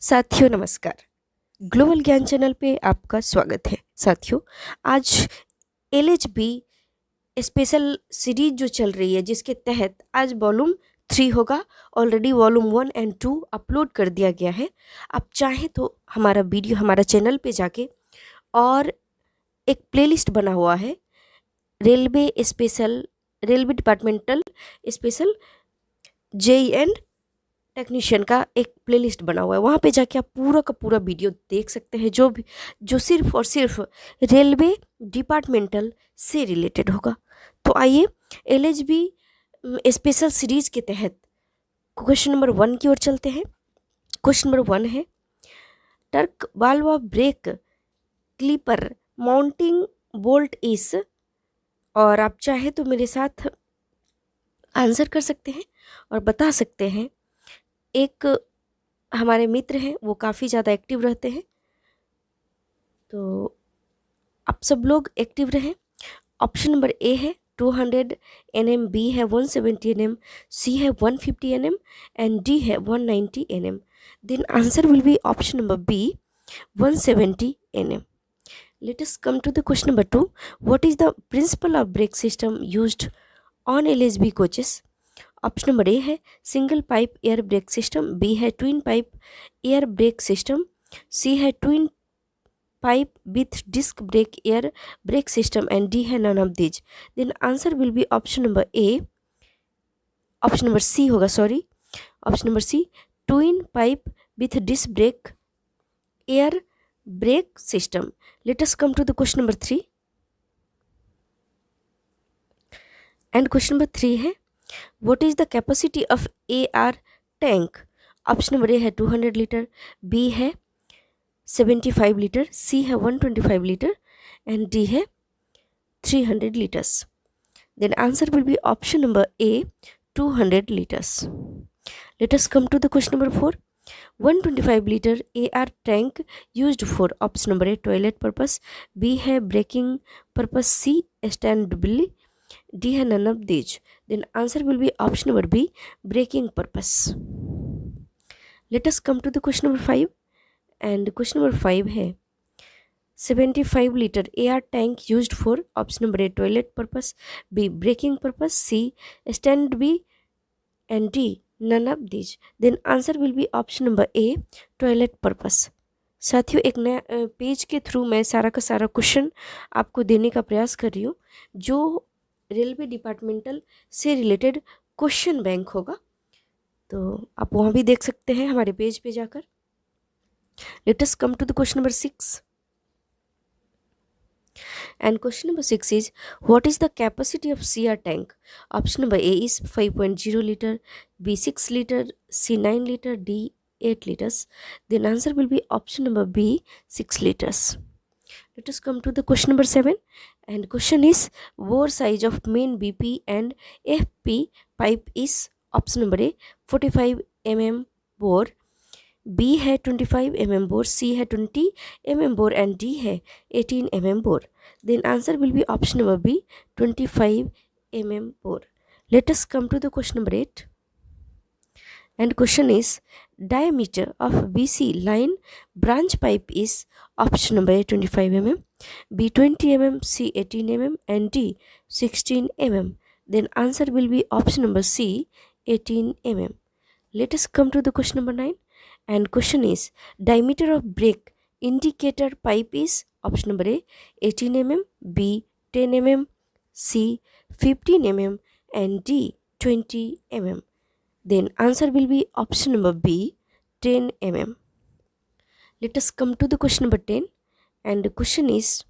साथियों नमस्कार। ग्लोबल ज्ञान चैनल पे आपका स्वागत है। साथियों, आज एलएचबी स्पेशल सीरीज जो चल रही है, जिसके तहत आज वॉल्यूम 3 होगा। ऑलरेडी वॉल्यूम 1 एंड 2 अपलोड कर दिया गया है। आप चाहें तो हमारा वीडियो हमारा चैनल पे जाके, और एक प्लेलिस्ट बना हुआ है railway departmental special JE and technician का एक प्लेलिस्ट बना हुआ है। वहाँ पे जाके आप पूरा का पूरा वीडियो देख सकते हैं, जो सिर्फ और सिर्फ रेलवे डिपार्टमेंटल से रिलेटेड होगा। तो आइए एलएचबी स्पेशल सीरीज के तहत क्वेश्चन नंबर 1 की ओर चलते हैं। क्वेश्चन नंबर 1 है, torque valve brake caliper mounting bolt is, और आप चाहे तो मेरे साथ आंसर कर सकते हैं और बता सकते हैं। एक हमारे मित्र हैं, वो काफ़ी ज़्यादा एक्टिव रहते हैं, तो आप सब लोग एक्टिव रहें। ऑप्शन नंबर ए है 200 nm, बी है 170 nm, सी है 150 nm एंड डी है 190 nm। Then answer will be option number B 170 nm। Let us come to the question number 2. What is the principle of brake system used on LHB coaches? Option number A है single pipe air brake system, B है twin pipe air brake system, C है twin pipe with disc brake air brake system and D है none of these. Then answer will be option number A, option number C होगा, sorry, option number C, twin pipe with disc brake air brake system. Let us come to the question number 3, and question number 3 है, what is the capacity of AR tank? Option number A है 200 litre, B है 75 litre, सी है 125 litre and D है 300 litres. Then answer will be option number A 200 litres. Let us come to the question number 4, 125 litre AR tank used for, option number A toilet purpose, B है braking purpose, C standby, D है none of these. Then answer will be option number B braking purpose. Let us come to the question number 5, and question number 5 है 75 litre AR tank used for, option number A toilet purpose, B braking purpose, C standby and D none of these. Then answer will be option number A toilet purpose. साथियों, एक नया page के through मैं सारा का सारा question आपको देने का प्रयास कर रही हूँ, जो रेलवे डिपार्टमेंटल से रिलेटेड क्वेश्चन बैंक होगा। तो आप वहाँ भी देख सकते हैं हमारे पेज पे जाकर। Let us come to the question number 6, and question number 6 is, what is the capacity of CR tank? Option number A is 5.0 litre, B 6 litre, C 9 litre, D 8 liters. Then answer will be option number B 6 liters. Let us come to the question number 7, and question is, bore size of main BP and FP pipe is, option number A 45 mm bore, B है 25 mm bore, C है 20 mm bore and D है 18 mm bore. Then answer will be option number B 25 mm bore. Let us come to the question number 8, and question is, diameter of BC line branch pipe is, option number A 25 mm, B 20 mm, C 18 mm and D 16 mm. Then answer will be option number C 18 mm. Let us come to the question number 9, and question is, diameter of brake indicator pipe is, option number A 18 mm, B 10 mm, C 15 mm and D 20 mm. Then answer will be option number B 10 mm. Let us come to the question number 10, and the question is,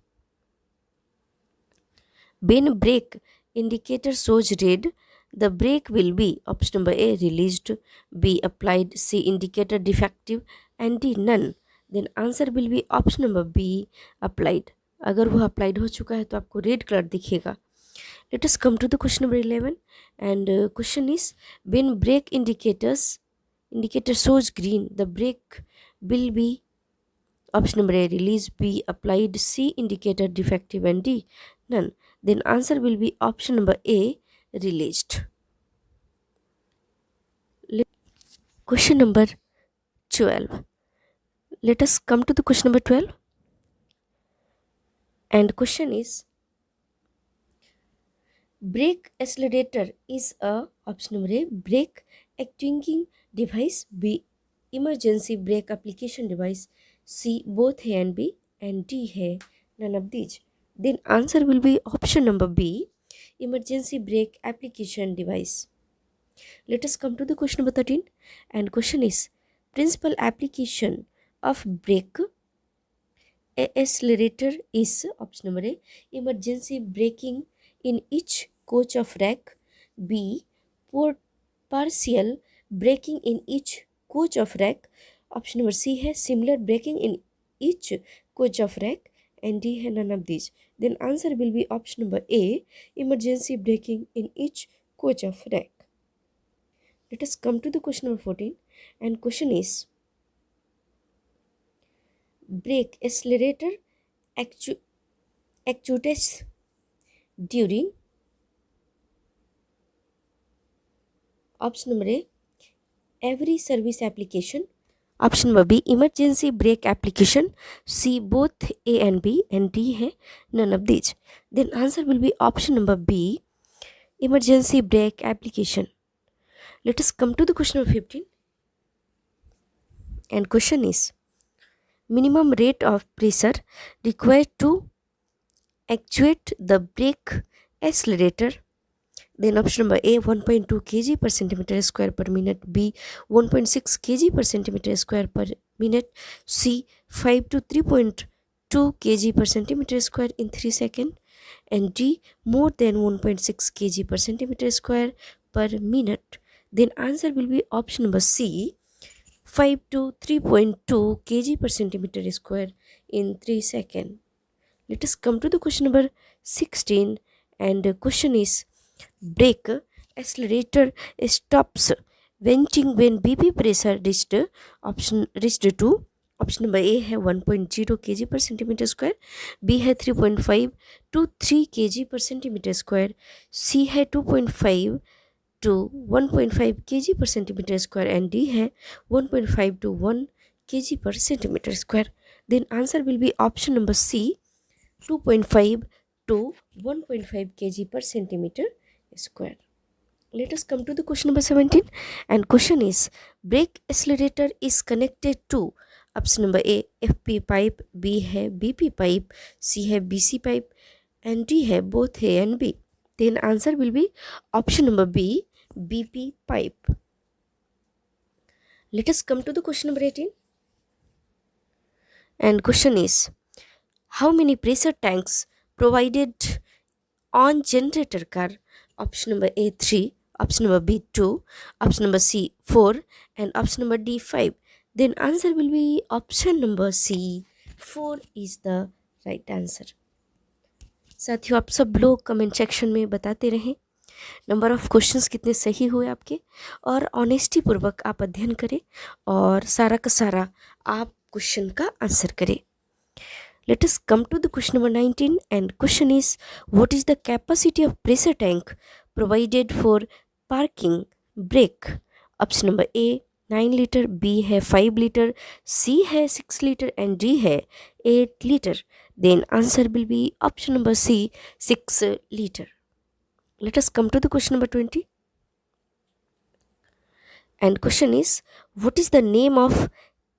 when brake indicator shows red, the brake will be, option number A released, B applied, C indicator defective and D none. Then answer will be option number B applied. अगर वो applied हो चुका है तो आपको red colour दिखेगा। Let us come to the question number 11, and question is, when brake indicator shows green, the brake will be, option number A release, B applied, C indicator defective and D none. Then answer will be option number A released. Question number 12, Let us come to the question number 12. And question is, brake accelerator is a option number A, brake actuating device, B, emergency brake application device, C, both है and B, and D है none of these. Then answer will be option number B, emergency brake application device. Let us come to the question number 13, and question is, principal application of brake accelerator is option number A, emergency braking in each coach of rack, B, partial braking in each coach of rack, option number C है similar braking in each coach of rack, and D है none of these. Then answer will be option number A, emergency braking in each coach of rack. Let us come to the question number 14, and question is, brake accelerator actuates during option number A, every service application, option number B, emergency brake application, C, both A and B, and D है none of these. Then answer will be option number B, emergency brake application. Let us come to the question number 15, and question is, minimum rate of pressure required to actuate the brake accelerator. Then option number A, 1.2 kg per centimeter square per minute, B, 1.6 kg per centimeter square per minute, C, 5 to 3.2 kg per centimeter square in 3 seconds, and D, more than 1.6 kg per centimeter square per minute. Then answer will be option number C, 5 to 3.2 kg per centimeter square in 3 seconds. Let us come to the question number 16, and the question is, brake accelerator stops venting when BP pressure reached to option number A है 1.0 kg per centimeter square, B है 3.5 to 3 kg per centimeter square, C है 2.5 to 1.5 kg per centimeter square, and D है 1.5 to 1 kg per centimeter square. Then answer will be option number C, 2.5 to 1.5 kg per centimeter square. Let us come to the question number 17, and question is, brake accelerator is connected to option number A, FP pipe, B है BP pipe, C है BC pipe, and D है both A and B. Then answer will be option number B, BP pipe. Let us come to the question number 18, and question is, how many pressure tanks provided on generator car? Option number A, 3, option number B, 2, option number C, 4, and option number D, 5. Then answer will be option number C, 4 is the right answer. साथियों, आप सब लोग comment section में बताते रहें number of questions कितने सही हुए आपके, और ऑनेस्टी पूर्वक आप अध्ययन करें और सारा का सारा आप क्वेश्चन का आंसर करें. Let us come to the question number 19, and question is, what is the capacity of pressure tank provided for parking brake? Option number A, 9 liter, B है 5 liter, C है 6 liter, and D है 8 liter. Then answer will be option number C, 6 liter. Let us come to the question number 20, and question is, what is the name of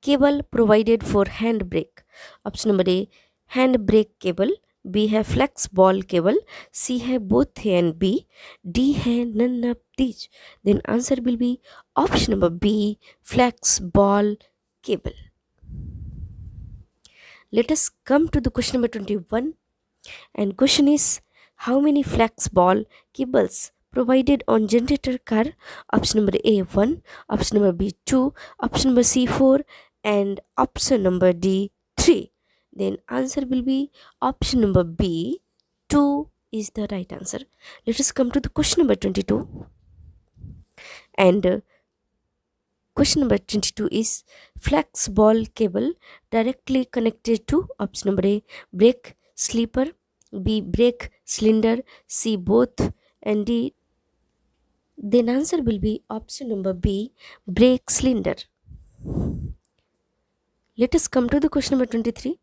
cable provided for hand brake? Option number A, hand brake cable, B है flex ball cable, C है both A and B, D है none of these. Then answer will be option number B, flex ball cable. Let us come to the question number 21, and question is, how many flex ball cables provided on generator car? Option number A, 1, option number B, 2, option number C, 4, and option number D, 3. Then answer will be option number B, 2 is the right answer. Let us come to the question number 22, and question number 22 is, flex ball cable directly connected to option number A, brake sleeper, B, brake cylinder, C, both, and D. Then answer will be option number B, brake cylinder. Let us come to the question number 23.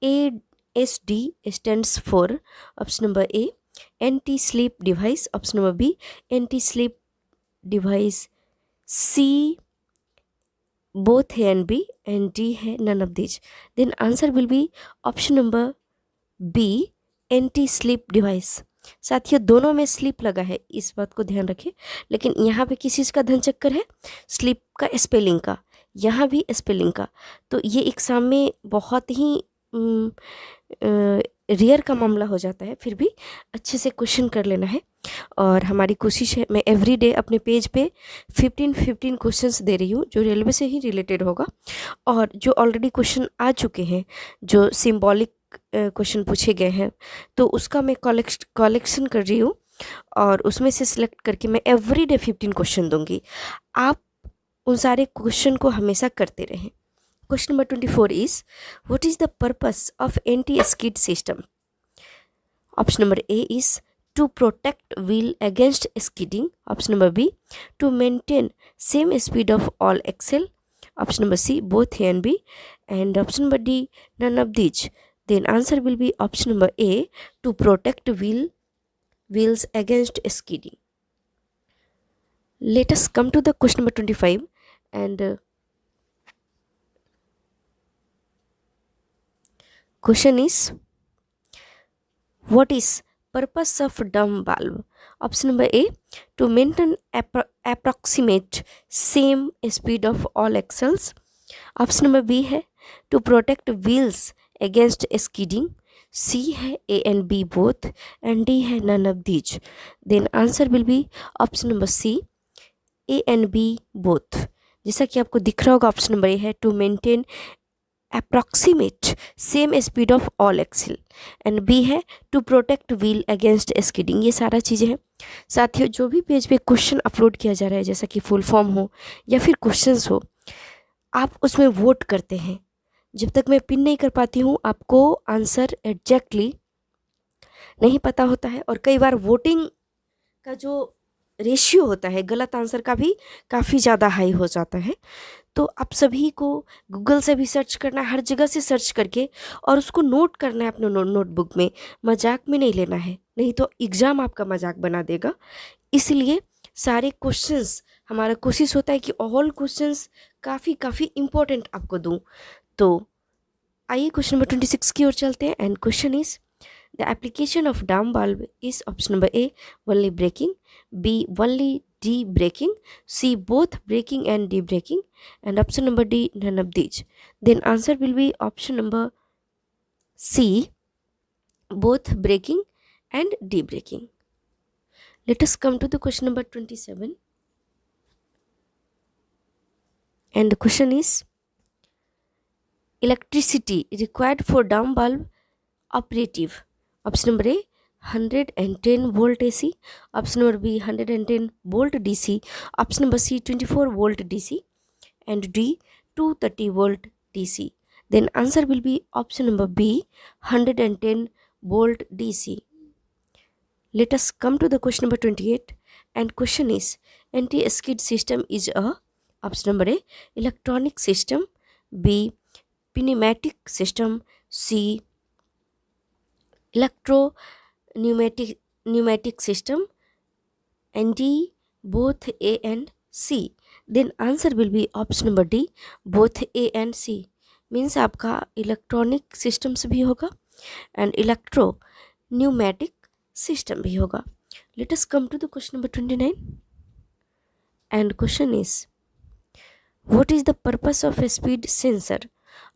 ASD stands for option number A, anti-sleep device, option number B, anti-sleep device, C, both A and B, and D है none of these. Then answer will be option number B, anti sleep device. साथियों दोनों में sleep लगा है, इस बात को ध्यान रखें, लेकिन यहाँ पे किस चीज़ का धन चक्कर है, स्लीप का, स्पेलिंग का, यहाँ भी स्पेलिंग का। तो ये एग्ज़ाम में बहुत ही रेयर का मामला हो जाता है, फिर भी अच्छे से क्वेश्चन कर लेना है। और हमारी कोशिश है, मैं एवरी डे अपने पेज पे 15 क्वेश्चंस दे रही हूँ जो रेलवे से ही रिलेटेड होगा, और जो ऑलरेडी क्वेश्चन आ चुके हैं, जो सिंबॉलिक क्वेश्चन पूछे गए हैं, तो उसका मैं कलेक्शन कर रही हूँ, और उसमें से सिलेक्ट करके मैं एवरी डे 15 क्वेश्चन दूंगी। आप उन सारे क्वेश्चन को हमेशा करते रहें। Question number 24 is, what is the purpose of anti-skid system? Option number A is to protect wheel against skidding. Option number B, to maintain same speed of all axle. Option number C, both A and B. And option number D, none of these. Then answer will be option number A, to protect wheels against skidding. Let us come to the question number 25, and question is, what is purpose of dumb valve? Option number A, to maintain approximate same speed of all axles. Option number B है to protect wheels against skidding. C है A and B both, and D है none of these. Then answer will be option number C, A and B both. जैसा कि आपको दिख रहा होगा, option number A है to maintain approximate same speed of all axle, and B है to protect wheel against skidding. ये सारा चीज़ें हैं। साथियों जो भी पेज पे क्वेश्चन अपलोड किया जा रहा है, जैसा कि फुल फॉर्म हो या फिर क्वेश्चंस हो, आप उसमें वोट करते हैं। जब तक मैं पिन नहीं कर पाती हूँ, आपको आंसर एग्जैक्टली नहीं पता होता है, और कई बार वोटिंग का जो रेशियो होता है गलत आंसर का भी काफ़ी ज़्यादा हाई हो जाता है। तो आप सभी को गूगल से भी सर्च करना है, हर जगह से सर्च करके, और उसको नोट करना है अपने नोटबुक में। मजाक में नहीं लेना है, नहीं तो एग्ज़ाम आपका मजाक बना देगा। इसलिए सारे क्वेश्चंस, हमारा कोशिश होता है कि ऑल क्वेश्चंस काफ़ी इम्पोर्टेंट आपको दूँ। तो आइए क्वेश्चन नंबर 26 की ओर चलते हैं, and question is, the application of dam valve is option number A only braking, B only de-braking, C both braking and de-braking, and option number D none of these. Then answer will be option number C, both braking and de-braking. Let us come to the question number 27, and the question is, electricity required for down valve operative. Option number A 110 volt AC, option number B 110 volt DC, option number C 24 volt DC, and D 230 volt DC. Then answer will be option number B 110 volt DC. Let us come to the question number 28, and question is, anti-skid system is a, option number A electronic system, B pneumatic system, C electro pneumatic system, and D both A and C. Then answer will be option number D, both A and C. Means आपका electronic systems भी होगा and electro pneumatic system भी होगा. Let us come to the question number 29, and question is, what is the purpose of a speed sensor?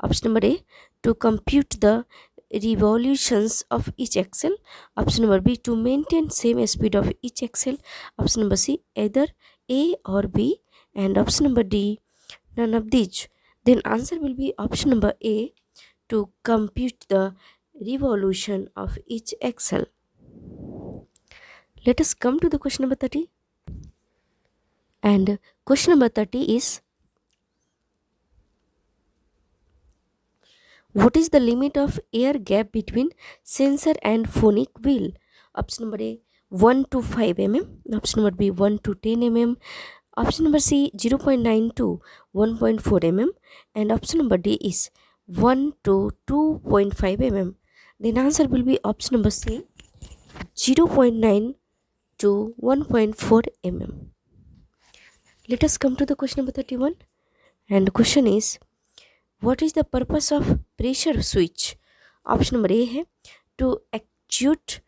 Option number A, to compute the revolutions of each axle. Option number B, to maintain same speed of each axle. Option number C, either A or B, and option number D, none of these. Then answer will be option number A, to compute the revolution of each axle. Let us come to the question number 30, and question number 30 is, what is the limit of air gap between sensor and phonic wheel? Option number A 1 to 5 mm, option number B 1 to 10 mm, Option number C 0.9 to 1.4 mm, and option number D is 1 to 2.5 mm. Then answer will be option number C 0.9 to 1.4 mm. Let us come to the question number 31, and the question is, what is the purpose of pressure switch? Option number A है to actuate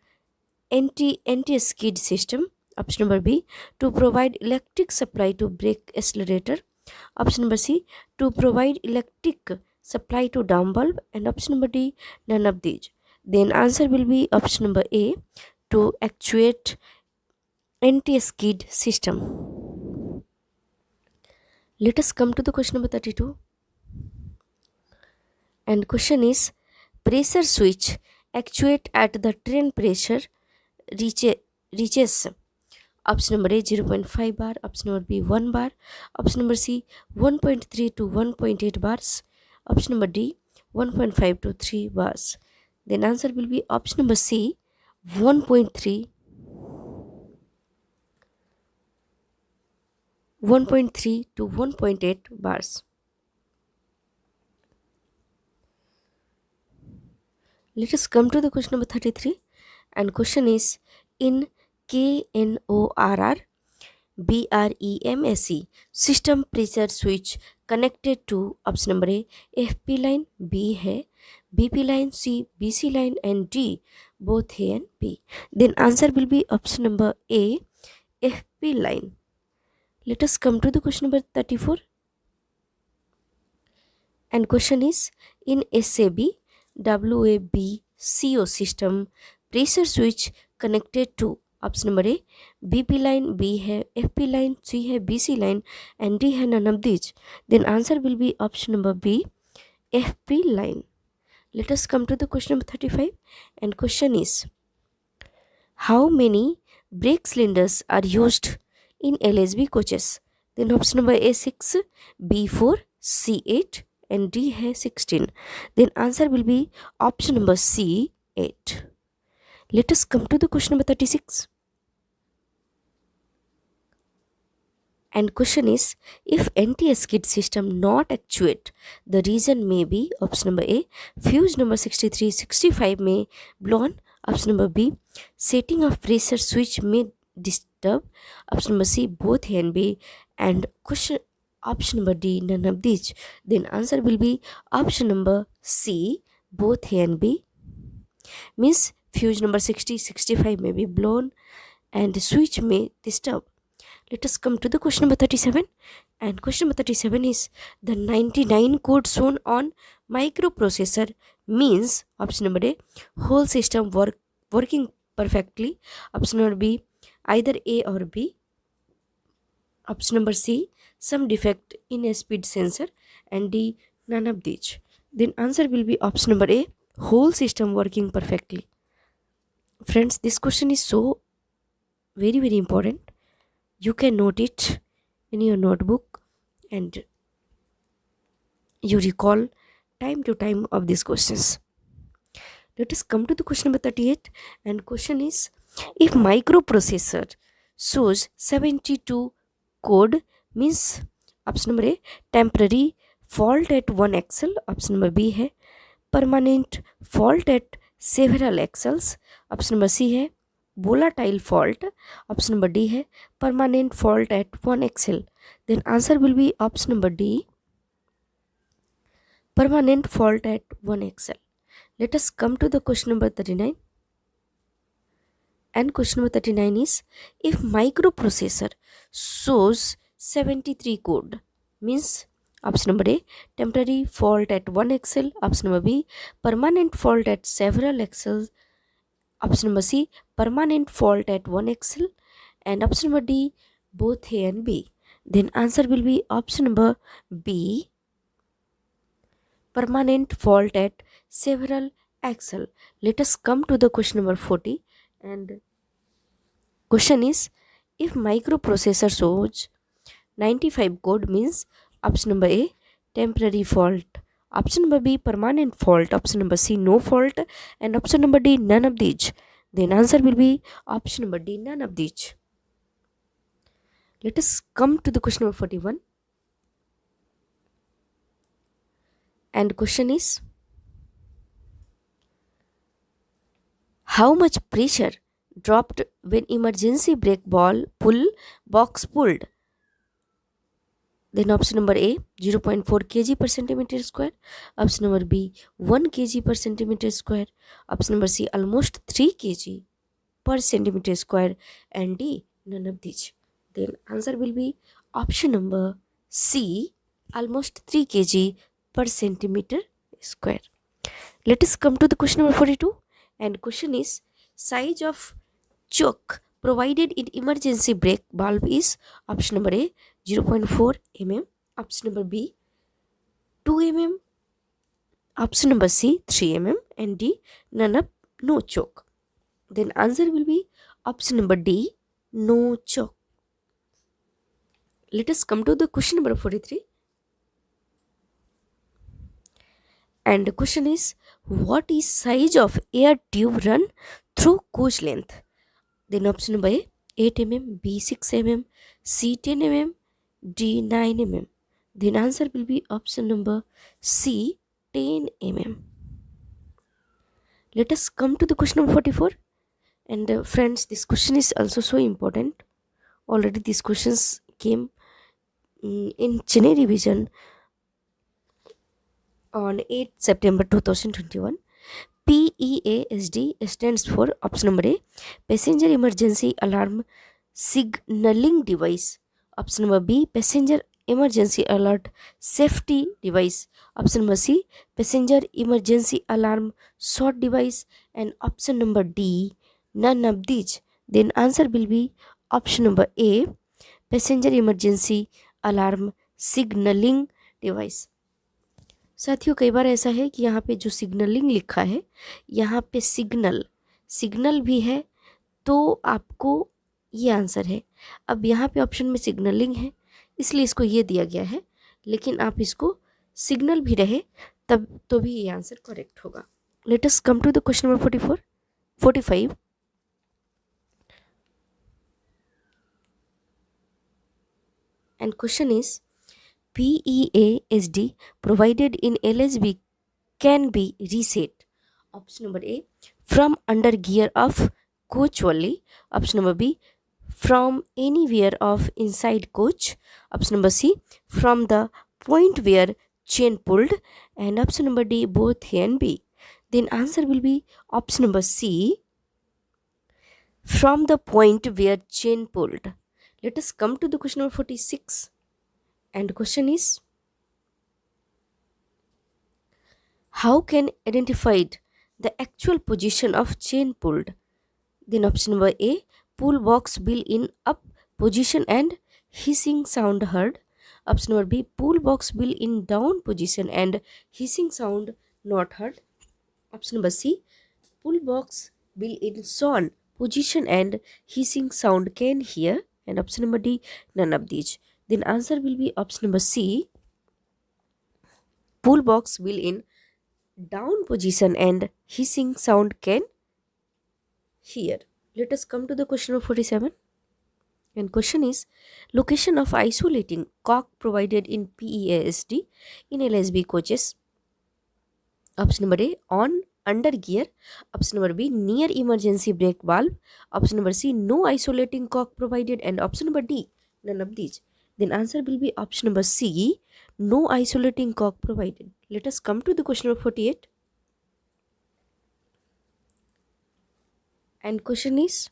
anti-skid system. Option number B to provide electric supply to brake accelerator. Option number C to provide electric supply to down bulb, and option number D none of these. Then answer will be option number A to actuate anti-skid system. Let us come to the question number 32, and question is, pressure switch actuate at the train pressure reaches option number A 0.5 bar, option number B 1 bar, option number C 1.3 to 1.8 bars, option number D 1.5 to 3 bars. Then answer will be option number C 1.3 to 1.8 bars. Let us come to the question number 33, and question is, in KNORR BREMSE system pressure switch connected to option number A FP line, B है BP line, C BC line, and D both A and B. Then answer will be option number A FP line. Let us come to the question number 34, and question is, in SAB WABCO system pressure switch connected to option number A BP line, B है FP line, C है BC line, and D है none of these. Then answer will be option number B FP line. Let us come to the question number 35, and question is, how many brake cylinders are used in LSB coaches? Then option number A 6, B 4, C 8, and D है 16. Then answer will be option number C 8. Let us come to the question number 36, and question is, if anti-skid system not actuate, the reason may be option number A fuse number 6365 may blown, option number B setting of pressure switch may disturb, option number C both A and B, and question option number D none of these. Then answer will be option number C both A and B. Means fuse number 6065 may be blown and the switch may disturb. Let us come to the question number 37, and question number 37 is, the 99 code shown on microprocessor means option number A whole system working perfectly, option number B either A or B, option number C some defect in a speed sensor, and D none of these. Then answer will be option number A whole system working perfectly. Friends, this question is so very important. You can note it in your notebook and you recall time to time of these questions. Let us come to the question number 38, and question is, if microprocessor shows 72 code means option number A temporary fault at one axle, option number B है permanent fault at several axles, option number C है volatile fault, option number D है permanent fault at one axle. Then answer will be option number D permanent fault at one axle. Let us come to the question number 39, and question number 39 is, if microprocessor shows 73 code means option number A temporary fault at one axle, option number B permanent fault at several axles, option number C permanent fault at one axle, and option number D both A and B. Then answer will be option number B permanent fault at several axle. Let us come to the question number 40, and question is, if microprocessor shows 95 code means option number A temporary fault, option number B permanent fault, option number C no fault, and option number D none of these. Then answer will be option number D none of these. Let us come to the question number 41. And question is, how much pressure dropped when emergency brake ball pull box pulled? Then option number A, 0.4 kg per centimeter square. Option number B, 1 kg per centimeter square. Option number C, almost 3 kg per centimeter square. And D, none of these. Then answer will be option number C, almost 3 kg per centimeter square. Let us come to the question number 42. And question is, size of choke provided in emergency brake valve is option number A, 0.4 mm, option number B, 2 mm, option number C, 3 mm, and D, no choke. Then answer will be option number D, no choke. Let us come to the question number 43. And the question is, what is size of air tube run through coach length? Then option number A, 8 mm, B, 6 mm, C, 10 mm, D, 9 mm. Then answer will be option number C, 10 mm. Let us come to the question number 44. And friends, this question is also so important. Already these questions came in Chennai revision on 8 September 2021. PEASD stands for option number A, Passenger Emergency Alarm Signaling Device. Option number B, Passenger Emergency Alert Safety Device. Option number C, Passenger Emergency Alarm Short Device. And option number D, none of these. Then answer will be option number A, Passenger Emergency Alarm Signaling Device. साथियों, कई बार ऐसा है कि यहाँ पे जो signalling लिखा है, यहाँ पे सिग्नल भी है, तो आपको ये आंसर है. अब यहाँ पे ऑप्शन में सिग्नलिंग है, इसलिए इसको ये दिया गया है, लेकिन आप इसको सिग्नल भी रहे तब तो भी ये आंसर करेक्ट होगा. Let us come to the question number 45. And question is, PEASD provided in LSB can be reset. Option number A, from under gear of coach only. Option number B, from anywhere of inside coach. Option number C, from the point where chain pulled. And option number D, both A and B. Then answer will be option number C, from the point where chain pulled. Let us come to the question number 46. And the question is, how can identified the actual position of chain pulled? Then option number A, pull box bill in up position and hissing sound heard. Option number B, pull box bill in down position and hissing sound not heard. Option number C, pull box bill in sawn position and hissing sound can hear. And option number D, none of these. Then answer will be option number C, pull box bill in down position and hissing sound can hear. Let us come to the question of 47. And question is, location of isolating cock provided in PEASD in LSB coaches. Option number A, on under gear. Option number B, near emergency brake valve. Option number C, no isolating cock provided. And option number D, none of these. Then answer will be option number C, no isolating cock provided. Let us come to the question number 48. And question is,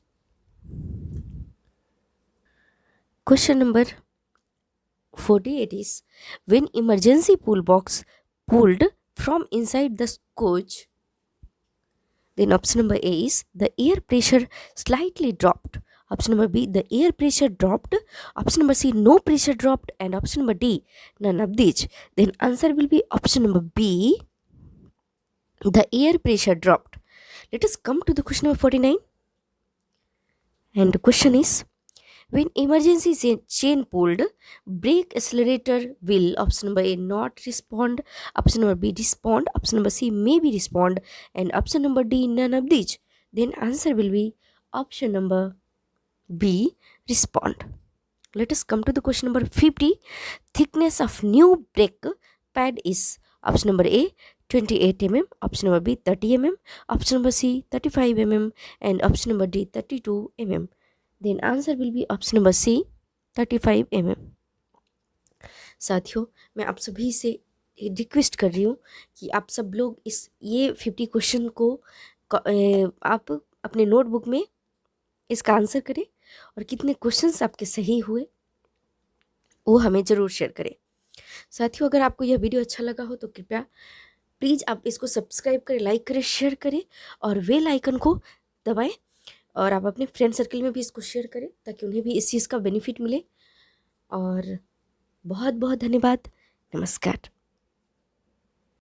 question number 48 is, when emergency pull box pulled from inside the coach, then option number A is, the air pressure slightly dropped. Option number B, the air pressure dropped. Option number C, no pressure dropped. And option number D, none of these. Then answer will be option number B, the air pressure dropped. Let us come to the question number 49. And the question is, when emergency chain pulled, brake accelerator will, option number A, not respond. Option number B, respond. Option number C, maybe respond. And option number D, none of these. Then answer will be option number B, respond. Let us come to the question number 50. Thickness of new brake pad is option number A 28 mm, option number B 30 mm, option number C 35 mm, and option number D 32 mm. Then answer will be option number C 35 mm. साथियों, मैं आप सभी से request कर रही हूँ कि आप सब लोग ये 50 क्वेश्चन को आप अपने नोटबुक में इसका आंसर करें और कितने क्वेश्चंस आपके सही हुए वो हमें ज़रूर शेयर करें। साथियों, अगर आपको यह वीडियो अच्छा लगा हो तो कृपया प्लीज़ आप इसको सब्सक्राइब करें, लाइक करें, शेयर करें और बेल आइकन को दबाएं और आप अपने फ्रेंड सर्कल में भी इसको शेयर करें ताकि उन्हें भी इस चीज़ का बेनिफिट मिले। और बहुत बहुत धन्यवाद। नमस्कार।